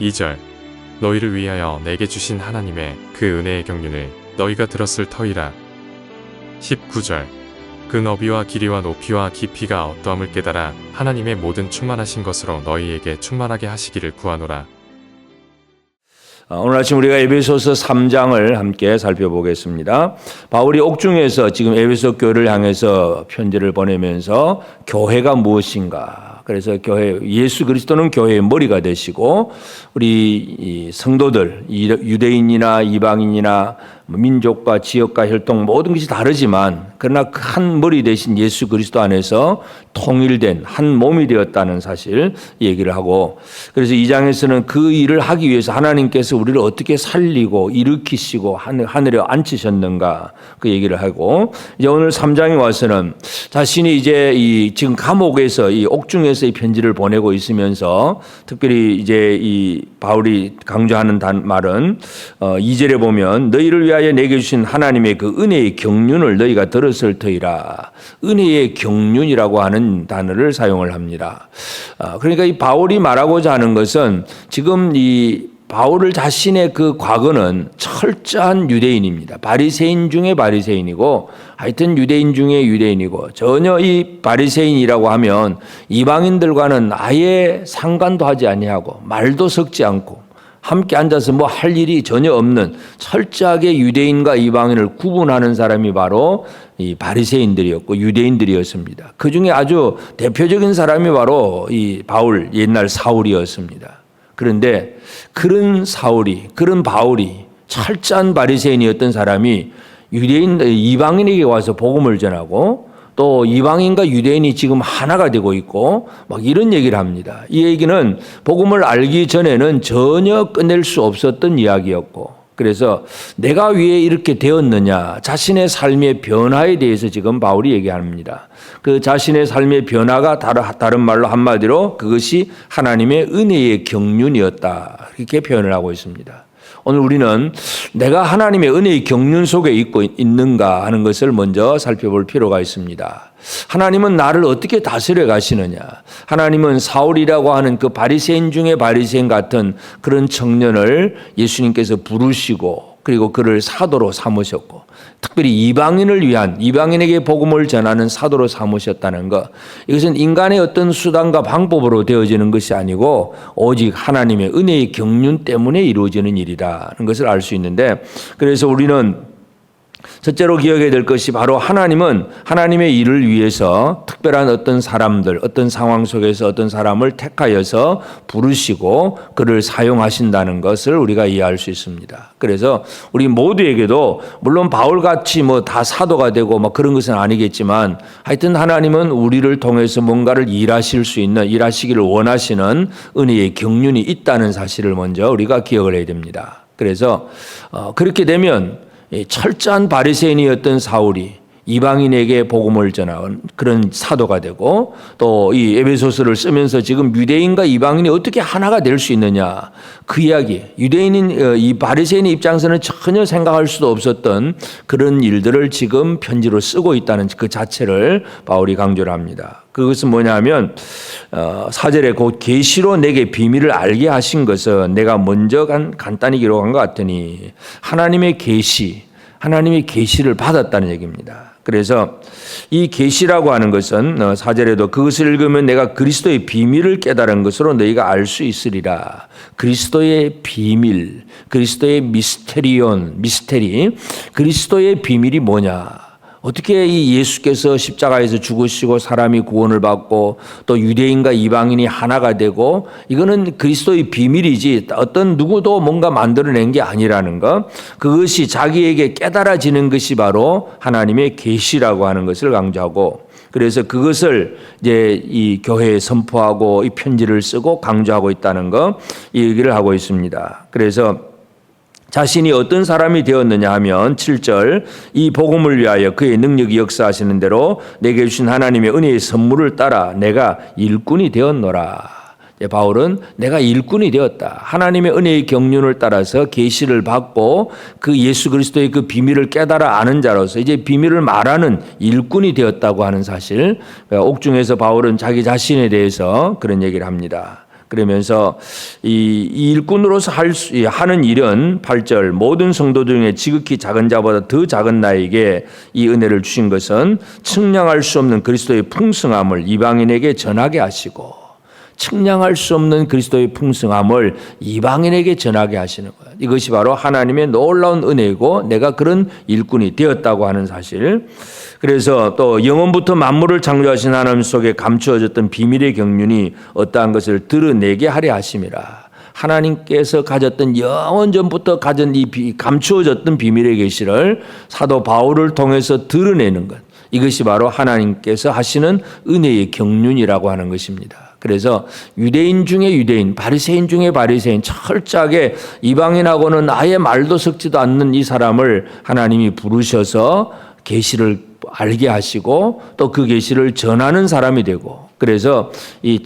2절 너희를 위하여 내게 주신 하나님의 그 은혜의 경륜을 너희가 들었을 터이라. 19절 그 너비와 길이와 높이와 깊이가 어떠함을 깨달아 하나님의 모든 충만하신 것으로 너희에게 충만하게 하시기를 구하노라. 오늘 아침 우리가 에베소서 3장을 함께 살펴보겠습니다. 바울이 옥중에서 지금 에베소 교회를 향해서 편지를 보내면서 교회가 무엇인가, 그래서 교회, 예수 그리스도는 교회의 머리가 되시고 우리 성도들, 유대인이나 이방인이나 민족과 지역과 혈통 모든 것이 다르지만 그러나 한 머리 되신 예수 그리스도 안에서 통일된 한 몸이 되었다는 사실 얘기를 하고, 그래서 이 장에서는 그 일을 하기 위해서 하나님께서 우리를 어떻게 살리고 일으키시고 하늘에 앉히셨는가 그 얘기를 하고, 이제 오늘 3장에 와서는 자신이 이제 지금 감옥에서 이 옥중에서 이 편지를 보내고 있으면서 특별히 이제 이 바울이 강조하는 말은 2절에 보면 너희를 위하여 내게 주신 하나님의 그 은혜의 경륜을 너희가 들었을 터이라. 은혜의 경륜이라고 하는 단어를 사용을 합니다. 그러니까 이 바울이 말하고자 하는 것은 지금 이 바울 자신의 그 과거는 철저한 유대인입니다. 바리새인 중에 바리새인이고 하여튼 유대인 중에 유대인이고, 전혀 이 바리새인이라고 하면 이방인들과는 아예 상관도 하지 아니하고 말도 섞지 않고 함께 앉아서 뭐 할 일이 전혀 없는 철저하게 유대인과 이방인을 구분하는 사람이 바로 이 바리새인들이었고 유대인들이었습니다. 그 중에 아주 대표적인 사람이 바로 이 바울, 옛날 사울이었습니다. 그런데 그런 사울이, 그런 바울이 철저한 바리새인이었던 사람이 유대인, 이방인에게 와서 복음을 전하고 또 이방인과 유대인이 지금 하나가 되고 있고 막 이런 얘기를 합니다. 이 얘기는 복음을 알기 전에는 전혀 끝낼 수 없었던 이야기였고, 그래서 내가 왜 이렇게 되었느냐, 자신의 삶의 변화에 대해서 지금 바울이 얘기합니다. 그 자신의 삶의 변화가 다른 말로 한마디로 그것이 하나님의 은혜의 경륜이었다, 이렇게 표현을 하고 있습니다. 오늘 우리는 내가 하나님의 은혜의 경륜 속에 있는가 하는 것을 먼저 살펴볼 필요가 있습니다. 하나님은 나를 어떻게 다스려 가시느냐? 하나님은 사울이라고 하는 그 바리새인 중에 바리새인 같은 그런 청년을 예수님께서 부르시고 그리고 그를 사도로 삼으셨고, 특별히 이방인을 위한, 이방인에게 복음을 전하는 사도로 삼으셨다는 것, 이것은 인간의 어떤 수단과 방법으로 되어지는 것이 아니고 오직 하나님의 은혜의 경륜 때문에 이루어지는 일이라는 것을 알 수 있는데, 그래서 우리는 첫째로 기억해야 될 것이 바로 하나님은 하나님의 일을 위해서 특별한 어떤 사람들, 어떤 상황 속에서 어떤 사람을 택하여서 부르시고 그를 사용하신다는 것을 우리가 이해할 수 있습니다. 그래서 우리 모두에게도 물론 바울같이 뭐 다 사도가 되고 뭐 그런 것은 아니겠지만 하여튼 하나님은 우리를 통해서 뭔가를 일하실 수 있는, 일하시기를 원하시는 은혜의 경륜이 있다는 사실을 먼저 우리가 기억을 해야 됩니다. 그래서 그렇게 되면 철저한 바리새인이었던 사울이 이방인에게 복음을 전하는 그런 사도가 되고, 또 이 에베소서를 쓰면서 지금 유대인과 이방인이 어떻게 하나가 될 수 있느냐, 그 이야기, 유대인인 이 바리새인의 입장에서는 전혀 생각할 수도 없었던 그런 일들을 지금 편지로 쓰고 있다는 그 자체를 바울이 강조를 합니다. 그것은 뭐냐면 4절에 곧 계시로 내게 비밀을 알게 하신 것은 내가 먼저 간단히 기록한 것 같으니 하나님의 계시, 하나님의 계시를 받았다는 얘기입니다. 그래서 이 계시라고 하는 것은 4절에도 그것을 읽으면 내가 그리스도의 비밀을 깨달은 것으로 너희가 알 수 있으리라. 그리스도의 비밀, 그리스도의 미스테리, 그리스도의 비밀이 뭐냐? 어떻게 이 예수께서 십자가에서 죽으시고 사람이 구원을 받고 또 유대인과 이방인이 하나가 되고, 이거는 그리스도의 비밀이지 어떤 누구도 뭔가 만들어낸 게 아니라는 것, 그것이 자기에게 깨달아지는 것이 바로 하나님의 계시라고 하는 것을 강조하고, 그래서 그것을 이제 이 교회에 선포하고 이 편지를 쓰고 강조하고 있다는 것, 이 얘기를 하고 있습니다. 그래서 자신이 어떤 사람이 되었느냐 하면 7절 이 복음을 위하여 그의 능력이 역사하시는 대로 내게 주신 하나님의 은혜의 선물을 따라 내가 일꾼이 되었노라. 바울은 내가 일꾼이 되었다. 하나님의 은혜의 경륜을 따라서 계시를 받고 그 예수 그리스도의 그 비밀을 깨달아 아는 자로서 이제 비밀을 말하는 일꾼이 되었다고 하는 사실, 옥중에서 바울은 자기 자신에 대해서 그런 얘기를 합니다. 그러면서 이 일꾼으로서 하는 일은 8절 모든 성도 중에 지극히 작은 자보다 더 작은 나에게 이 은혜를 주신 것은 측량할 수 없는 그리스도의 풍성함을 이방인에게 전하게 하시고, 측량할 수 없는 그리스도의 풍성함을 이방인에게 전하게 하시는 거예요. 이것이 바로 하나님의 놀라운 은혜이고 내가 그런 일꾼이 되었다고 하는 사실. 그래서 또 영원부터 만물을 창조하신 하나님 속에 감추어졌던 비밀의 경륜이 어떠한 것을 드러내게 하려 하심이라. 하나님께서 가졌던 영원전부터 가진 이 감추어졌던 비밀의 계시를 사도 바울을 통해서 드러내는 것. 이것이 바로 하나님께서 하시는 은혜의 경륜이라고 하는 것입니다. 그래서 유대인 중에 유대인, 바리새인 중에 바리새인, 철저하게 이방인하고는 아예 말도 섞지도 않는 이 사람을 하나님이 부르셔서 계시를 알게 하시고 또 그 계시를 전하는 사람이 되고, 그래서 이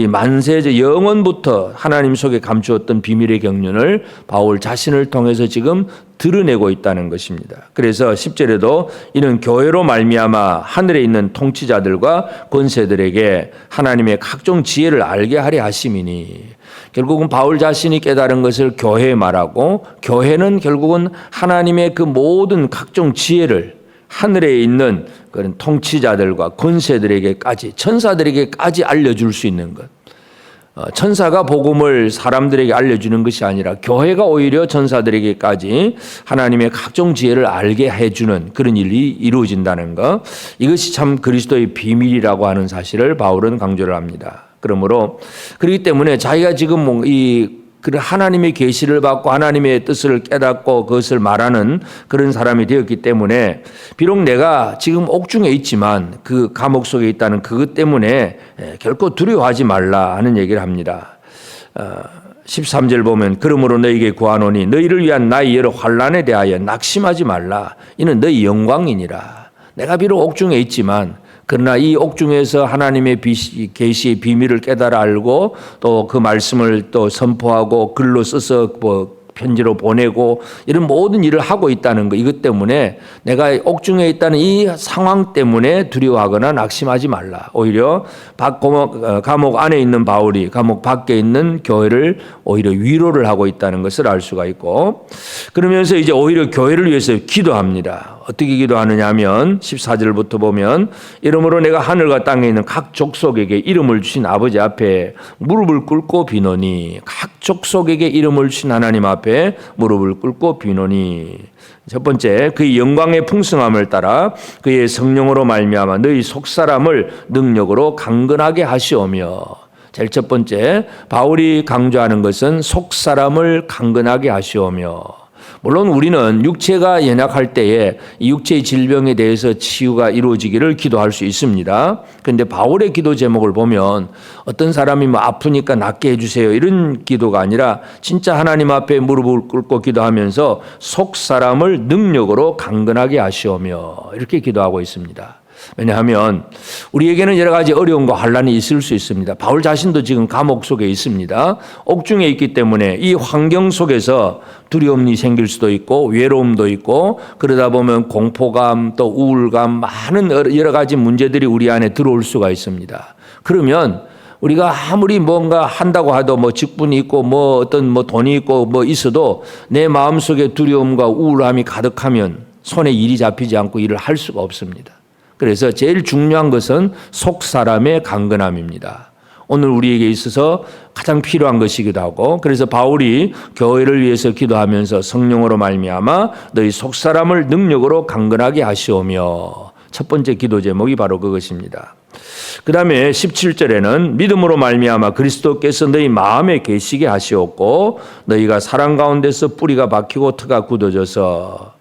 만세제 영원부터 하나님 속에 감추었던 비밀의 경륜을 바울 자신을 통해서 지금 드러내고 있다는 것입니다. 그래서 10절에도 이는 교회로 말미암아 하늘에 있는 통치자들과 권세들에게 하나님의 각종 지혜를 알게 하려 하심이니, 결국은 바울 자신이 깨달은 것을 교회에 말하고, 교회는 결국은 하나님의 그 모든 각종 지혜를 하늘에 있는 그런 통치자들과 권세들에게까지, 천사들에게까지 알려줄 수 있는 것. 천사가 복음을 사람들에게 알려주는 것이 아니라 교회가 오히려 천사들에게까지 하나님의 각종 지혜를 알게 해주는 그런 일이 이루어진다는 것. 이것이 참 그리스도의 비밀이라고 하는 사실을 바울은 강조를 합니다. 그러므로 그렇기 때문에 자기가 지금 하나님의 계시를 받고 하나님의 뜻을 깨닫고 그것을 말하는 그런 사람이 되었기 때문에, 비록 내가 지금 옥중에 있지만 그 감옥 속에 있다는 그것 때문에 결코 두려워하지 말라 하는 얘기를 합니다. 13절 보면 그러므로 너희에게 구하노니 너희를 위한 나의 여러 환난에 대하여 낙심하지 말라. 이는 너희 영광이니라. 내가 비록 옥중에 있지만 그러나 이 옥중에서 하나님의 계시의 비밀을 깨달아 알고 또 그 말씀을 또 선포하고 글로 써서 편지로 보내고 이런 모든 일을 하고 있다는 것, 이것 때문에 내가 옥중에 있다는 이 상황 때문에 두려워하거나 낙심하지 말라. 오히려 감옥 안에 있는 바울이 감옥 밖에 있는 교회를 오히려 위로를 하고 있다는 것을 알 수가 있고, 그러면서 이제 오히려 교회를 위해서 기도합니다. 어떻게 기도하느냐 하면 14절부터 보면 이러므로 내가 하늘과 땅에 있는 각 족속에게 이름을 주신 아버지 앞에 무릎을 꿇고 비노니, 각 족속에게 이름을 주신 하나님 앞에 무릎을 꿇고 비노니, 첫 번째 그의 영광의 풍성함을 따라 그의 성령으로 말미암아 너희 속사람을 능력으로 강건하게 하시오며, 제일 첫 번째 바울이 강조하는 것은 속사람을 강건하게 하시오며, 물론 우리는 육체가 연약할 때에 이 육체의 질병에 대해서 치유가 이루어지기를 기도할 수 있습니다. 그런데 바울의 기도 제목을 보면 어떤 사람이 아프니까 낫게 해주세요 이런 기도가 아니라 진짜 하나님 앞에 무릎을 꿇고 기도하면서 속 사람을 능력으로 강건하게 하시오며 이렇게 기도하고 있습니다. 왜냐하면 우리에게는 여러 가지 어려움과 환난이 있을 수 있습니다. 바울 자신도 지금 감옥 속에 있습니다. 옥중에 있기 때문에 이 환경 속에서 두려움이 생길 수도 있고 외로움도 있고, 그러다 보면 공포감 또 우울감, 많은 여러 가지 문제들이 우리 안에 들어올 수가 있습니다. 그러면 우리가 아무리 뭔가 한다고 해도 직분이 있고 어떤 돈이 있고 있어도 내 마음속에 두려움과 우울함이 가득하면 손에 일이 잡히지 않고 일을 할 수가 없습니다. 그래서 제일 중요한 것은 속 사람의 강건함입니다. 오늘 우리에게 있어서 가장 필요한 것이기도 하고, 그래서 바울이 교회를 위해서 기도하면서 성령으로 말미암아 너희 속 사람을 능력으로 강건하게 하시오며, 첫 번째 기도 제목이 바로 그것입니다. 그 다음에 17절에는 믿음으로 말미암아 그리스도께서 너희 마음에 계시게 하시옵고 너희가 사랑 가운데서 뿌리가 박히고 터가 굳어져서,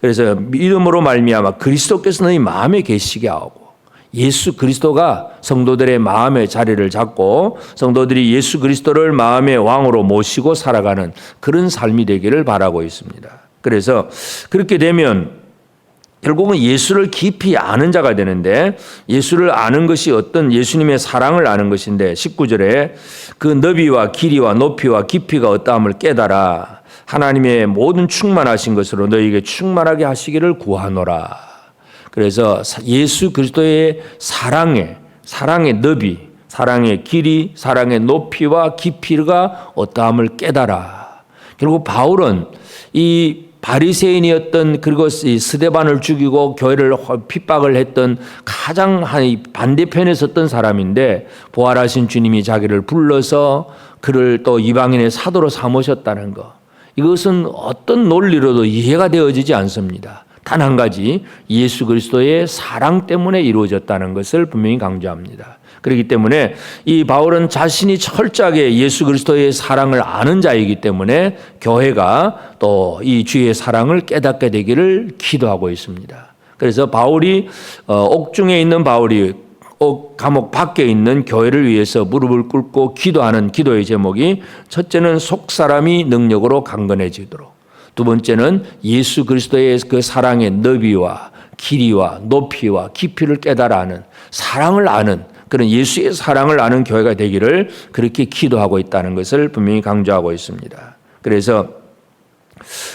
그래서 믿음으로 말미암아 그리스도께서 너희 마음에 계시게 하고, 예수 그리스도가 성도들의 마음의 자리를 잡고 성도들이 예수 그리스도를 마음의 왕으로 모시고 살아가는 그런 삶이 되기를 바라고 있습니다. 그래서 그렇게 되면 결국은 예수를 깊이 아는 자가 되는데, 예수를 아는 것이 어떤 예수님의 사랑을 아는 것인데 19절에 그 너비와 길이와 높이와 깊이가 어떠함을 깨달아 하나님의 모든 충만하신 것으로 너희에게 충만하게 하시기를 구하노라. 그래서 예수 그리스도의 사랑의 너비, 사랑의 길이, 사랑의 높이와 깊이가 어떠함을 깨달아. 결국 바울은 이 바리새인이었던, 그리고 이 스데반을 죽이고 교회를 핍박을 했던 가장 반대편에 섰던 사람인데, 부활하신 주님이 자기를 불러서 그를 또 이방인의 사도로 삼으셨다는 것, 이것은 어떤 논리로도 이해가 되어지지 않습니다. 단 한 가지, 예수 그리스도의 사랑 때문에 이루어졌다는 것을 분명히 강조합니다. 그렇기 때문에 이 바울은 자신이 철저하게 예수 그리스도의 사랑을 아는 자이기 때문에 교회가 또 이 주의 사랑을 깨닫게 되기를 기도하고 있습니다. 그래서 바울이 옥중에 있는 바울이 감옥 밖에 있는 교회를 위해서 무릎을 꿇고 기도하는 기도의 제목이, 첫째는 속사람이 능력으로 강건해지도록, 두 번째는 예수 그리스도의 그 사랑의 너비와 길이와 높이와 깊이를 깨달아 아는, 사랑을 아는 그런 예수의 사랑을 아는 교회가 되기를 그렇게 기도하고 있다는 것을 분명히 강조하고 있습니다. 그래서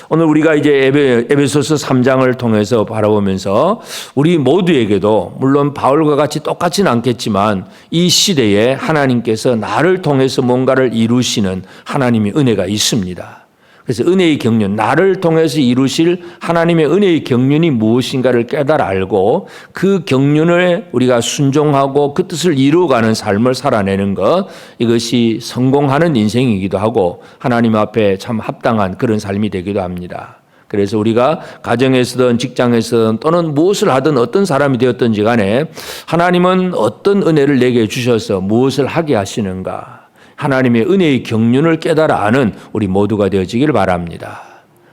오늘 우리가 이제 에베소서 3장을 통해서 바라보면서 우리 모두에게도, 물론 바울과 같이 똑같지는 않겠지만, 이 시대에 하나님께서 나를 통해서 뭔가를 이루시는 하나님의 은혜가 있습니다. 그래서 은혜의 경륜, 나를 통해서 이루실 하나님의 은혜의 경륜이 무엇인가를 깨달아 알고 그 경륜을 우리가 순종하고 그 뜻을 이루어가는 삶을 살아내는 것, 이것이 성공하는 인생이기도 하고 하나님 앞에 참 합당한 그런 삶이 되기도 합니다. 그래서 우리가 가정에서든 직장에서든 또는 무엇을 하든 어떤 사람이 되었든지 간에 하나님은 어떤 은혜를 내게 주셔서 무엇을 하게 하시는가, 하나님의 은혜의 경륜을 깨달아 아는 우리 모두가 되어지길 바랍니다.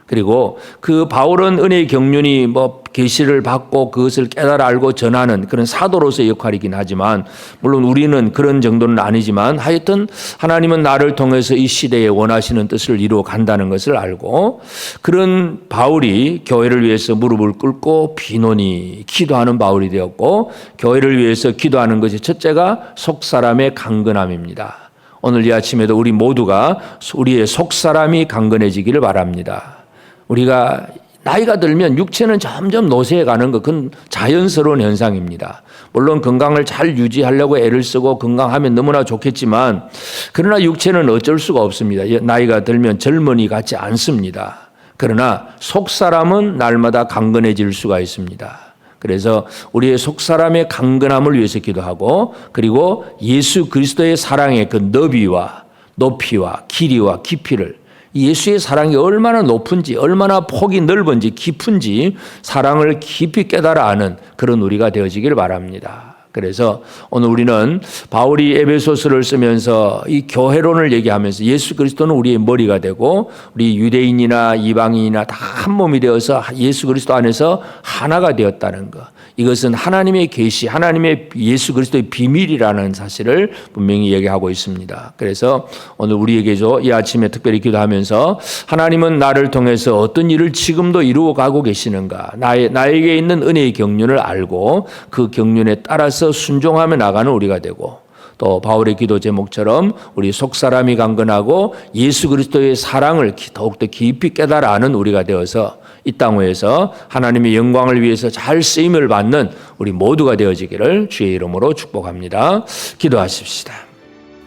그리고 그 바울은 은혜의 경륜이 계시를 받고 그것을 깨달아 알고 전하는 그런 사도로서의 역할이긴 하지만, 물론 우리는 그런 정도는 아니지만, 하여튼 하나님은 나를 통해서 이 시대에 원하시는 뜻을 이루어 간다는 것을 알고, 그런 바울이 교회를 위해서 무릎을 꿇고 비논히 기도하는 바울이 되었고, 교회를 위해서 기도하는 것이 첫째가 속사람의 강건함입니다. 오늘 이 아침에도 우리 모두가 우리의 속사람이 강건해지기를 바랍니다. 우리가 나이가 들면 육체는 점점 노쇠해 가는 것, 그건 자연스러운 현상입니다. 물론 건강을 잘 유지하려고 애를 쓰고 건강하면 너무나 좋겠지만, 그러나 육체는 어쩔 수가 없습니다. 나이가 들면 젊은이 같지 않습니다. 그러나 속사람은 날마다 강건해질 수가 있습니다. 그래서 우리의 속사람의 강건함을 위해서 기도하고, 그리고 예수 그리스도의 사랑의 그 너비와 높이와 길이와 깊이를, 예수의 사랑이 얼마나 높은지, 얼마나 폭이 넓은지 깊은지 사랑을 깊이 깨달아 아는 그런 우리가 되어지길 바랍니다. 그래서 오늘 우리는 바울이 에베소서를 쓰면서 이 교회론을 얘기하면서 예수 그리스도는 우리의 머리가 되고 우리 유대인이나 이방인이나 다 한 몸이 되어서 예수 그리스도 안에서 하나가 되었다는 것, 이것은 하나님의 계시, 하나님의 예수 그리스도의 비밀이라는 사실을 분명히 얘기하고 있습니다. 그래서 오늘 우리에게도 이 아침에 특별히 기도하면서, 하나님은 나를 통해서 어떤 일을 지금도 이루어 가고 계시는가, 나에게 있는 은혜의 경륜을 알고 그 경륜에 따라서 순종하며 나가는 우리가 되고, 또 바울의 기도 제목처럼 우리 속사람이 강건하고 예수 그리스도의 사랑을 더욱더 깊이 깨달아 아는 우리가 되어서 이 땅 위에서 하나님의 영광을 위해서 잘 쓰임을 받는 우리 모두가 되어지기를 주의 이름으로 축복합니다. 기도하십시다.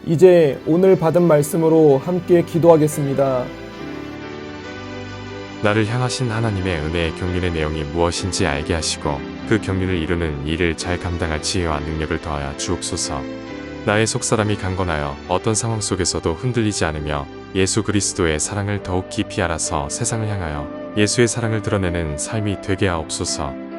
이제 오늘 받은 말씀으로 함께 기도하겠습니다. 나를 향하신 하나님의 은혜의 경륜의 내용이 무엇인지 알게 하시고 그 경륜을 이루는 일을 잘 감당할 지혜와 능력을 더하여 주옵소서. 나의 속사람이 강건하여 어떤 상황 속에서도 흔들리지 않으며 예수 그리스도의 사랑을 더욱 깊이 알아서 세상을 향하여 예수의 사랑을 드러내는 삶이 되게 하옵소서.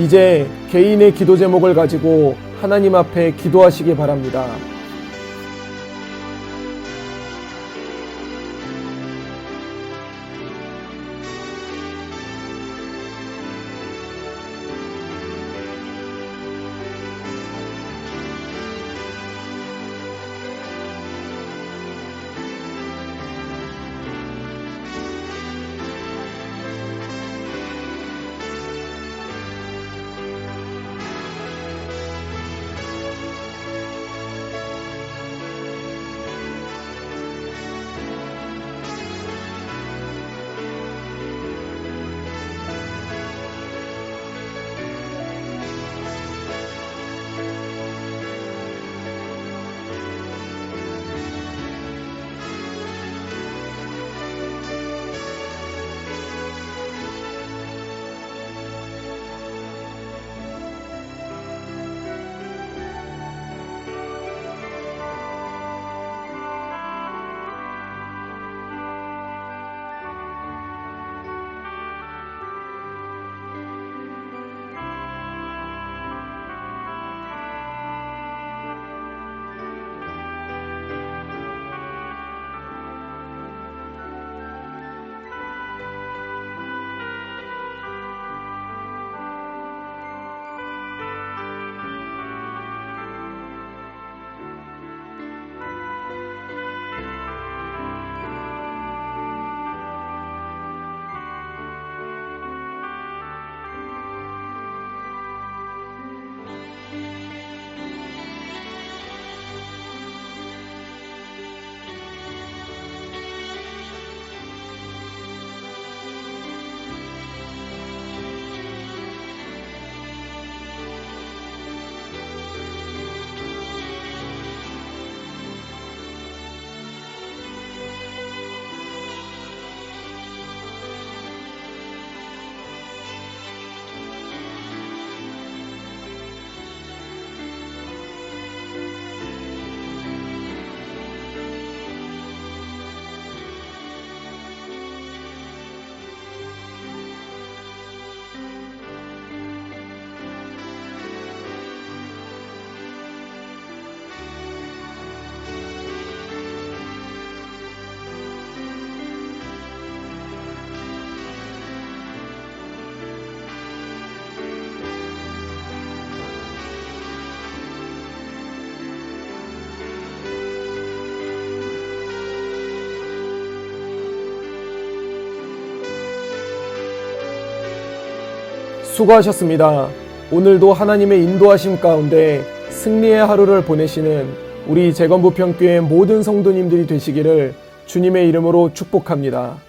이제 개인의 기도 제목을 가지고 하나님 앞에 기도하시기 바랍니다. 수고하셨습니다. 오늘도 하나님의 인도하심 가운데 승리의 하루를 보내시는 우리 재건부평교회 모든 성도님들이 되시기를 주님의 이름으로 축복합니다.